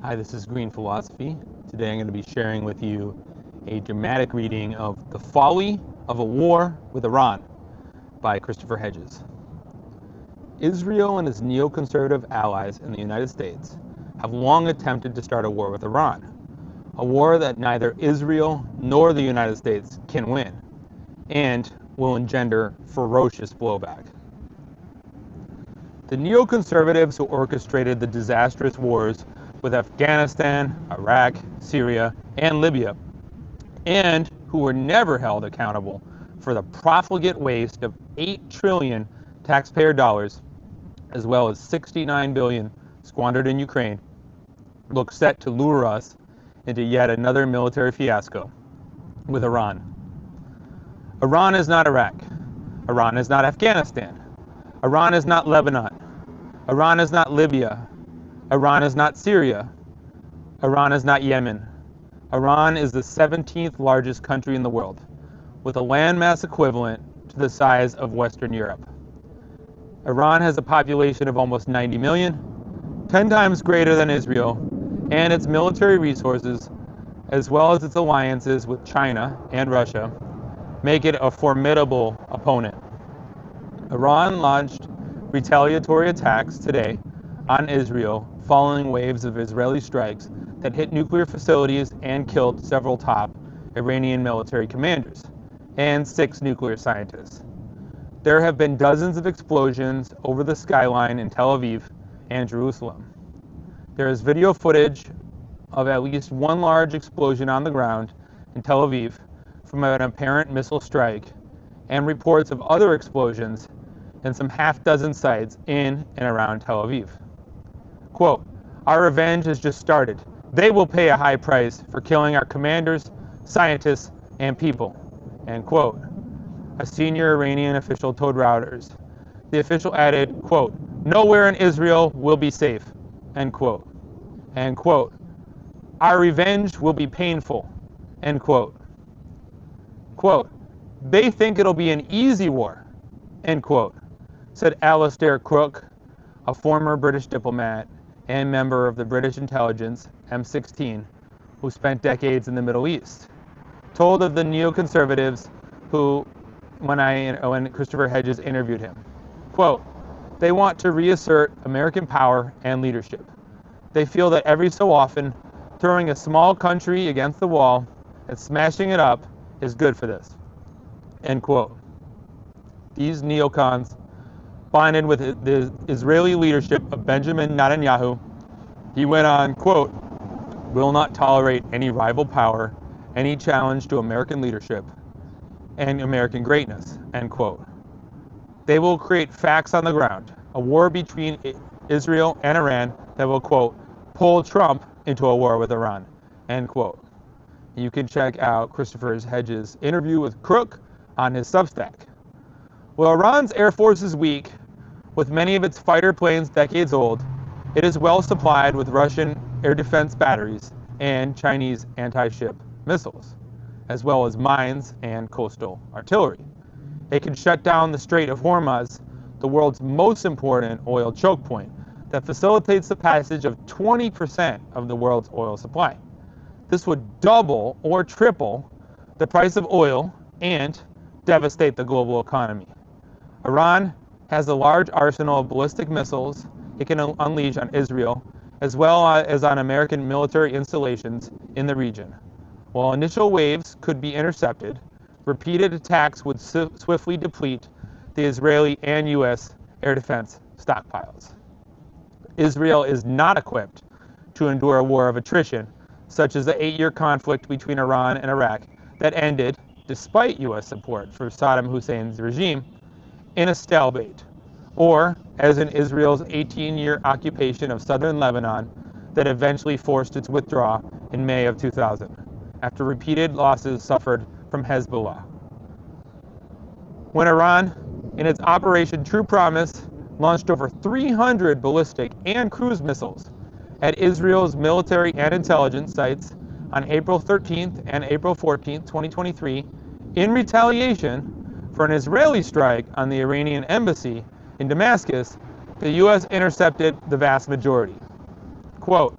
Hi, this is Green Philosophy. Today I'm going to be sharing with you a dramatic reading of The Folly of a War with Iran by Christopher Hedges. Israel and its neoconservative allies in the United States have long attempted to start a war with Iran, a war that neither Israel nor the United States can win, and will engender ferocious blowback. The neoconservatives who orchestrated the disastrous wars with Afghanistan, Iraq, Syria, and Libya, and who were never held accountable for the profligate waste of 8 trillion taxpayer dollars, as well as 69 billion squandered in Ukraine, look set to lure us into yet another military fiasco with Iran. Iran is not Iraq. Iran is not Afghanistan. Iran is not Lebanon. Iran is not Libya. Iran is not Syria. Iran is not Yemen. Iran is the 17th largest country in the world, with a landmass equivalent to the size of Western Europe. Iran has a population of almost 90 million, 10 times greater than Israel, and its military resources, as well as its alliances with China and Russia, make it a formidable opponent. Iran launched retaliatory attacks today on Israel following waves of Israeli strikes that hit nuclear facilities and killed several top Iranian military commanders and 6 nuclear scientists. There have been dozens of explosions over the skyline in Tel Aviv and Jerusalem. There is video footage of at least one large explosion on the ground in Tel Aviv from an apparent missile strike, and reports of other explosions in some half-dozen sites in and around Tel Aviv. Quote, "Our revenge has just started. They will pay a high price for killing our commanders, scientists, and people." End quote. A senior Iranian official told Reuters. The official added, quote, "Nowhere in Israel will be safe." End quote. End quote. "Our revenge will be painful." End quote. Quote, "They think it'll be an easy war." End quote, said Alastair Crooke, a former British diplomat and member of the British intelligence M16, who spent decades in the Middle East, told of the neoconservatives who, when Christopher Hedges interviewed him, quote, "They want to reassert American power and leadership. They feel that every so often, throwing a small country against the wall and smashing it up is good for this." End quote. These neocons, bonded with the Israeli leadership of Benjamin Netanyahu, he went on, quote, "will not tolerate any rival power, any challenge to American leadership and American greatness," end quote. They will create facts on the ground, a war between Israel and Iran that will, quote, "pull Trump into a war with Iran," end quote. You can check out Christopher Hedges' interview with Crook on his Substack. While Iran's air force is weak, with many of its fighter planes decades old, it is well supplied with Russian air defense batteries and Chinese anti-ship missiles, as well as mines and coastal artillery. It can shut down the Strait of Hormuz, the world's most important oil choke point, that facilitates the passage of 20% of the world's oil supply. This would double or triple the price of oil and devastate the global economy. Iran has a large arsenal of ballistic missiles it can unleash on Israel, as well as on American military installations in the region. While initial waves could be intercepted, repeated attacks would swiftly deplete the Israeli and U.S. air defense stockpiles. Israel is not equipped to endure a war of attrition, such as the 8-year conflict between Iran and Iraq that ended, despite U.S. support for Saddam Hussein's regime, in a stalemate, or as in Israel's 18-year occupation of southern Lebanon that eventually forced its withdrawal in May of 2000, after repeated losses suffered from Hezbollah. When Iran, in its Operation True Promise, launched over 300 ballistic and cruise missiles at Israel's military and intelligence sites on April 13th and April 14th, 2023, in retaliation for an Israeli strike on the Iranian embassy in Damascus, the U.S. intercepted the vast majority. Quote,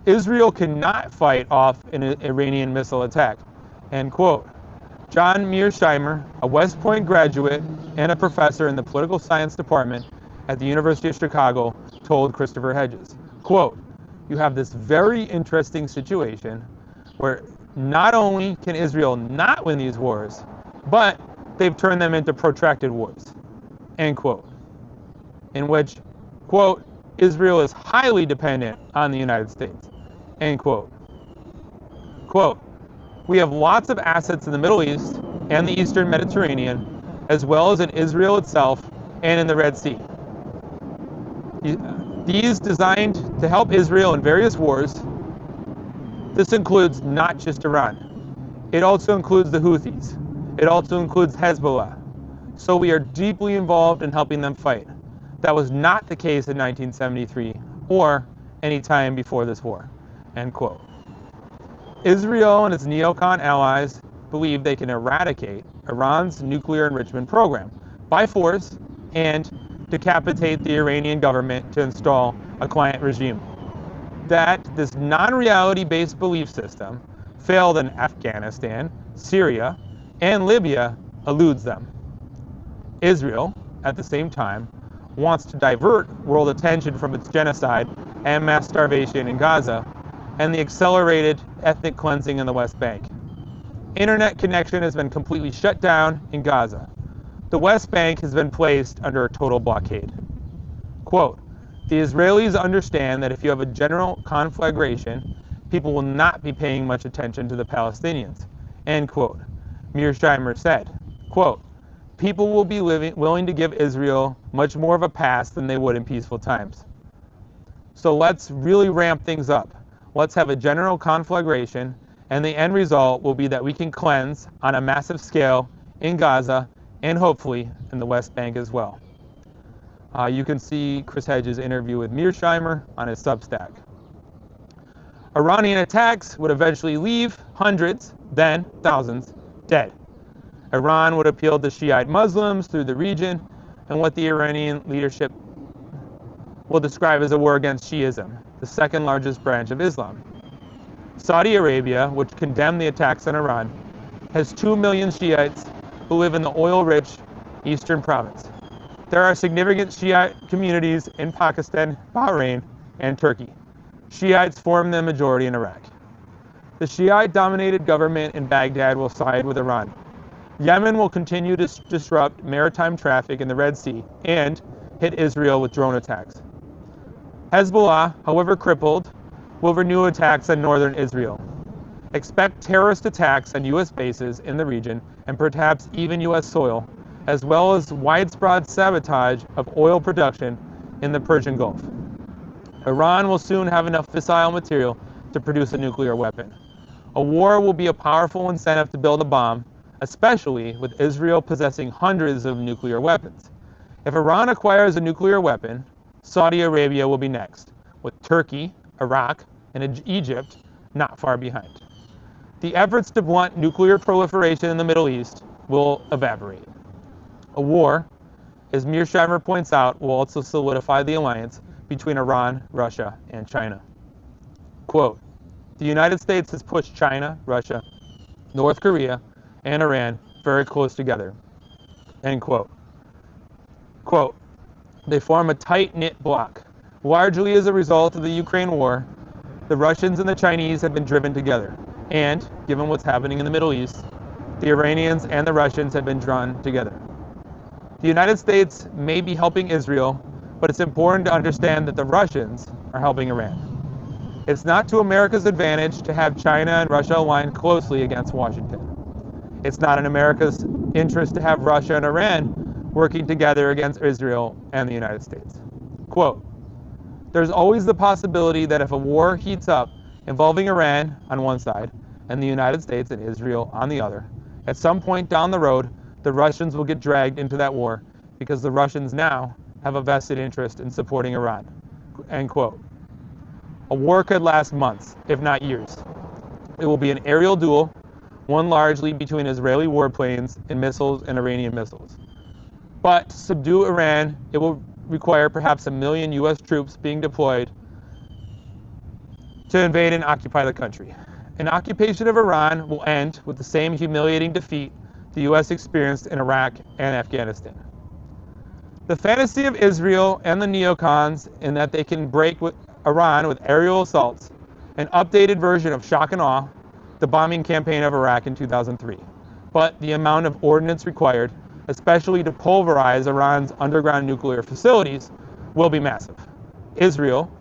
Israel cannot fight off an Iranian missile attack, end quote. John Mearsheimer, a West Point graduate and a professor in the political science department at the University of Chicago, told Christopher Hedges, quote, you have this very interesting situation where not only can Israel not win these wars, but they've turned them into protracted wars, end quote. In which, quote, Israel is highly dependent on the United States, end quote. Quote, we have lots of assets in the Middle East and the Eastern Mediterranean, as well as in Israel itself and in the Red Sea. These designed to help Israel in various wars. This includes not just Iran. It also includes the Houthis. It also includes Hezbollah. So we are deeply involved in helping them fight. That was not the case in 1973 or any time before this war, end quote. Israel and its neocon allies believe they can eradicate Iran's nuclear enrichment program by force and decapitate the Iranian government to install a client regime. That this non-reality-based belief system failed in Afghanistan, Syria, and Libya eludes them. Israel, at the same time, wants to divert world attention from its genocide and mass starvation in Gaza and the accelerated ethnic cleansing in the West Bank. Internet connection has been completely shut down in Gaza. The West Bank has been placed under a total blockade. Quote, the Israelis understand that if you have a general conflagration, people will not be paying much attention to the Palestinians, end quote. Mearsheimer said, quote, people will be willing to give Israel much more of a pass than they would in peaceful times. So let's really ramp things up. Let's have a general conflagration, and the end result will be that we can cleanse on a massive scale in Gaza and hopefully in the West Bank as well. You can see Chris Hedges' interview with Mearsheimer on his Substack. Iranian attacks would eventually leave hundreds, then thousands, dead. Iran would appeal to Shiite Muslims through the region and what the Iranian leadership will describe as a war against Shiism, the second largest branch of Islam. Saudi Arabia, which condemned the attacks on Iran, has 2 million Shiites who live in the oil-rich eastern province. There are significant Shiite communities in Pakistan, Bahrain, and Turkey. Shiites form the majority in Iraq. The Shiite-dominated government in Baghdad will side with Iran. Yemen will continue to disrupt maritime traffic in the Red Sea and hit Israel with drone attacks. Hezbollah, however crippled, will renew attacks on northern Israel. Expect terrorist attacks on U.S. bases in the region and perhaps even U.S. soil, as well as widespread sabotage of oil production in the Persian Gulf. Iran will soon have enough fissile material to produce a nuclear weapon. A war will be a powerful incentive to build a bomb, especially with Israel possessing hundreds of nuclear weapons. If Iran acquires a nuclear weapon, Saudi Arabia will be next, with Turkey, Iraq, and Egypt not far behind. The efforts to blunt nuclear proliferation in the Middle East will evaporate. A war, as Mearsheimer points out, will also solidify the alliance between Iran, Russia, and China. Quote, the United States has pushed China, Russia, North Korea, and Iran very close together, end quote. Quote, they form a tight-knit bloc. Largely as a result of the Ukraine war, the Russians and the Chinese have been driven together. And, given what's happening in the Middle East, the Iranians and the Russians have been drawn together. The United States may be helping Israel, but it's important to understand that the Russians are helping Iran. It's not to America's advantage to have China and Russia aligned closely against Washington. It's not in America's interest to have Russia and Iran working together against Israel and the United States. Quote, there's always the possibility that if a war heats up involving Iran on one side and the United States and Israel on the other, at some point down the road, the Russians will get dragged into that war because the Russians now have a vested interest in supporting Iran, end quote. A war could last months, if not years. It will be an aerial duel, one largely between Israeli warplanes and missiles and Iranian missiles. But to subdue Iran, it will require perhaps 1 million U.S. troops being deployed to invade and occupy the country. An occupation of Iran will end with the same humiliating defeat the U.S. experienced in Iraq and Afghanistan. The fantasy of Israel and the neocons in that they can break with Iran with aerial assaults, an updated version of shock and awe, the bombing campaign of Iraq in 2003. But the amount of ordnance required, especially to pulverize Iran's underground nuclear facilities, will be massive. Israel,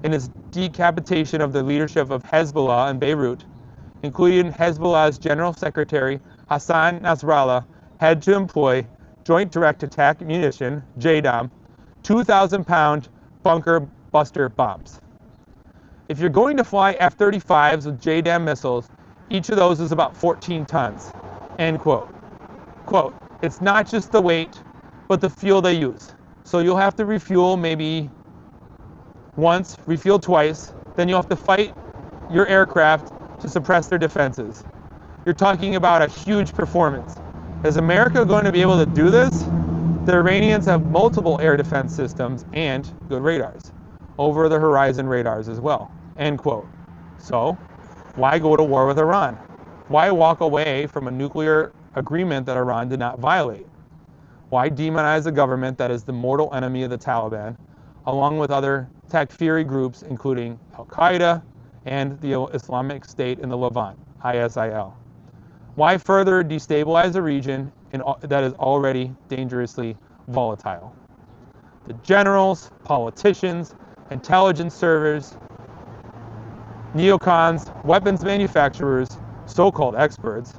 in its decapitation of the leadership of Hezbollah in Beirut, including Hezbollah's General Secretary Hassan Nasrallah, had to employ Joint Direct Attack Munition, JDAM, 2,000-pound bunker buster bombs. If you're going to fly F-35s with JDAM missiles, each of those is about 14 tons. End quote. Quote, it's not just the weight, but the fuel they use. So you'll have to refuel maybe once, refuel twice, then you'll have to fight your aircraft to suppress their defenses. You're talking about a huge performance. Is America going to be able to do this? The Iranians have multiple air defense systems and good radars. Over the horizon radars as well. End quote. So, why go to war with Iran? Why walk away from a nuclear agreement that Iran did not violate? Why demonize a government that is the mortal enemy of the Taliban, along with other Takfiri groups including Al-Qaeda and the Islamic State in the Levant, ISIL? Why further destabilize a region that is already dangerously volatile? The generals, politicians, intelligence servers, neocons, weapons manufacturers, so-called experts,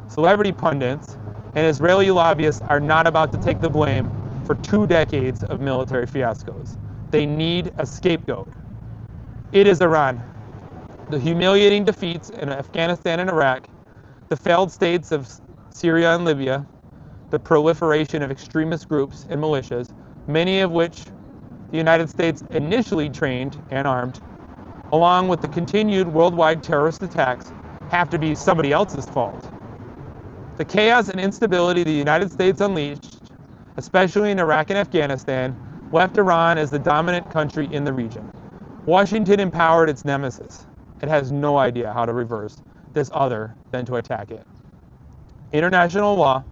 celebrity pundits, and Israeli lobbyists are not about to take the blame for 2 decades of military fiascos. They need a scapegoat. It is Iran. The humiliating defeats in Afghanistan and Iraq, the failed states of Syria and Libya, the proliferation of extremist groups and militias, many of which the United States initially trained and armed, along with the continued worldwide terrorist attacks, have to be somebody else's fault. The chaos and instability the United States unleashed, especially in Iraq and Afghanistan, left Iran as the dominant country in the region. Washington empowered its nemesis. It has no idea how to reverse this other than to attack it. International law,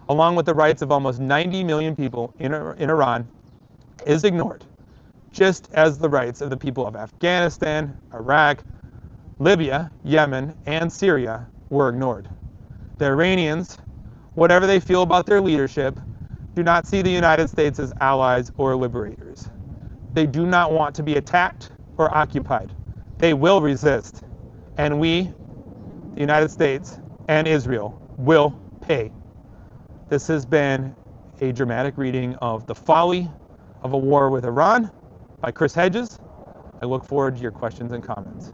along with the rights of almost 90 million people in Iran, is ignored, just as the rights of the people of Afghanistan, Iraq, Libya, Yemen, and Syria were ignored. The Iranians, whatever they feel about their leadership, do not see the United States as allies or liberators. They do not want to be attacked or occupied. They will resist. And we, the United States and Israel, will pay. This has been a dramatic reading of The Folly of a War with Iran by Chris Hedges. I look forward to your questions and comments.